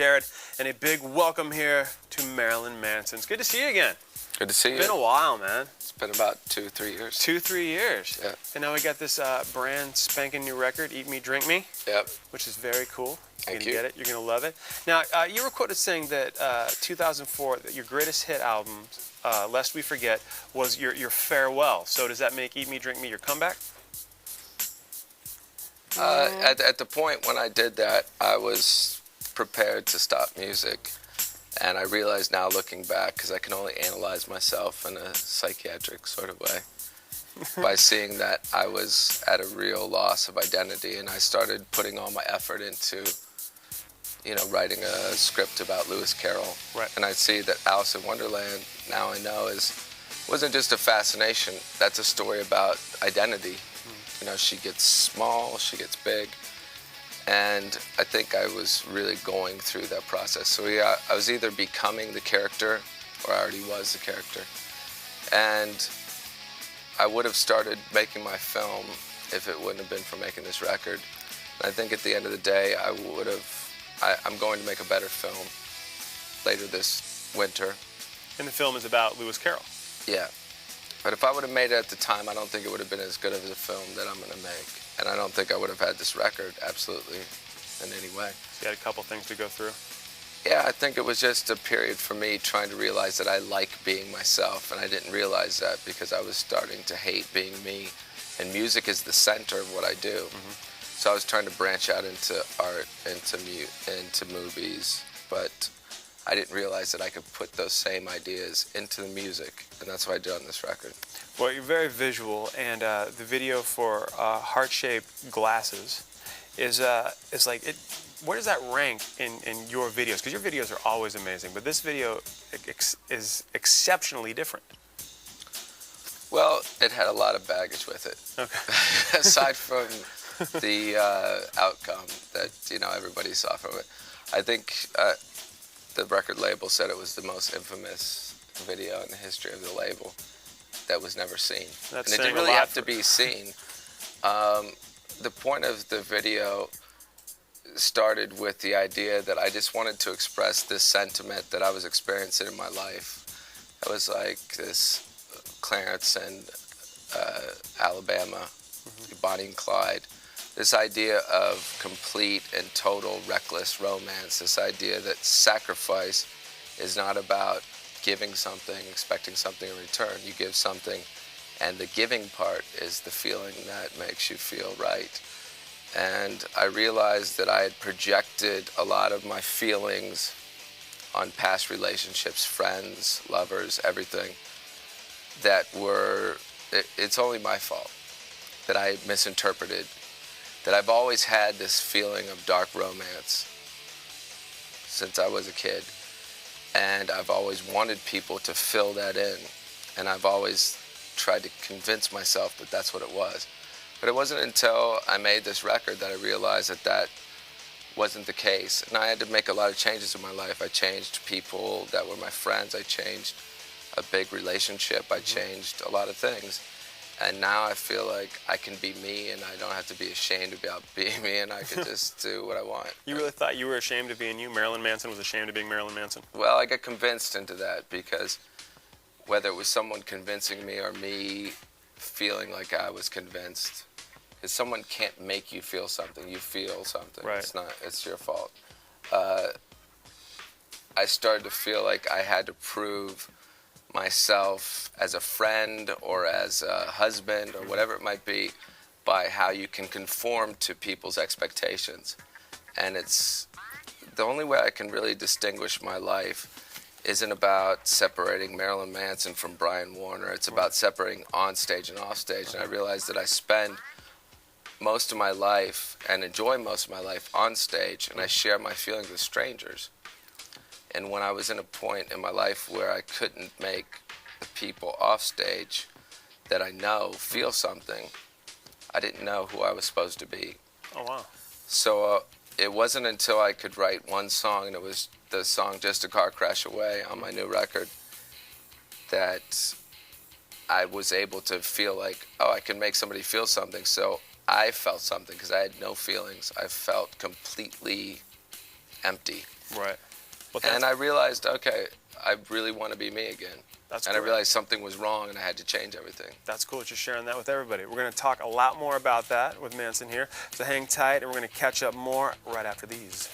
Jared, and a big welcome here to Marilyn Manson. It's good to see you again. Good to see you. It's been a while, man. It's been about 2-3 years. 2-3 years. Yeah. And now we got this brand spanking new record, Eat Me, Drink Me. Yep. Which is very cool. You're Thank gonna you. get it. You're gonna love it. Now, you were quoted saying that 2004, that your greatest hit album, Lest We Forget, was your farewell. So does that make Eat Me, Drink Me your comeback? At the point when I did that, I was prepared to stop music. And I realize now, looking back, because I can only analyze myself in a psychiatric sort of way, by seeing that I was at a real loss of identity, and I started putting all my effort into, writing a script about Lewis Carroll. Right. And I see that Alice in Wonderland, now I know, wasn't just a fascination. That's a story about identity. She gets small, she gets big. And I think I was really going through that process. So yeah, I was either becoming the character or I already was the character. And I would have started making my film if it wouldn't have been for making this record. And I think at the end of the day, I'm going to make a better film later this winter. And the film is about Lewis Carroll. Yeah. But if I would have made it at the time, I don't think it would have been as good of a film that I'm going to make. And I don't think I would have had this record, absolutely, in any way. So you had a couple things to go through. Yeah, I think it was just a period for me trying to realize that I like being myself. And I didn't realize that because I was starting to hate being me. And music is the center of what I do. So I was trying to branch out into art, into movies. But I didn't realize that I could put those same ideas into the music, and that's what I did on this record. Well, you're very visual, and the video for Heart-Shaped Glasses is like it. Where does that rank in your videos? Because your videos are always amazing, but this video is exceptionally different. Well, it had a lot of baggage with it. Okay. Aside from the outcome that everybody saw from it, I think. The record label said it was the most infamous video in the history of the label that was never seen. And it didn't really have to be seen. The point of the video started with the idea that I just wanted to express this sentiment that I was experiencing in my life. It was like this Clarence and Alabama, Bonnie and Clyde. This idea of complete and total reckless romance, this idea that sacrifice is not about giving something, expecting something in return. You give something, and the giving part is the feeling that makes you feel right. And I realized that I had projected a lot of my feelings on past relationships, friends, lovers, everything, that it's only my fault, that I misinterpreted. That I've always had this feeling of dark romance since I was a kid. And I've always wanted people to fill that in. And I've always tried to convince myself that that's what it was. But it wasn't until I made this record that I realized that that wasn't the case. And I had to make a lot of changes in my life. I changed people that were my friends. I changed a big relationship. I changed a lot of things. And now I feel like I can be me, and I don't have to be ashamed about being me, and I can just do what I want. You really thought you were ashamed of being you? Marilyn Manson was ashamed of being Marilyn Manson? Well, I got convinced into that because whether it was someone convincing me or me feeling like I was convinced, because someone can't make you feel something. You feel something. Right. It's your fault. I started to feel like I had to prove myself as a friend or as a husband or whatever it might be by how you can conform to people's expectations. And it's the only way I can really distinguish my life isn't about separating Marilyn Manson from Brian Warner. It's about separating on stage and off stage. And I realized that I spend most of my life and enjoy most of my life on stage, and I share my feelings with strangers. And when I was in a point in my life where I couldn't make the people off stage that I know feel something, I didn't know who I was supposed to be. Oh, wow. So it wasn't until I could write one song, and it was the song Just a Car Crash Away on my new record, that I was able to feel like, oh, I can make somebody feel something. So I felt something because I had no feelings. I felt completely empty. Right. Well, And I realized, okay, I really want to be me again. That's and cool. I realized something was wrong and I had to change everything. That's cool that you're sharing that with everybody. We're going to talk a lot more about that with Manson here. So hang tight, and we're going to catch up more right after these.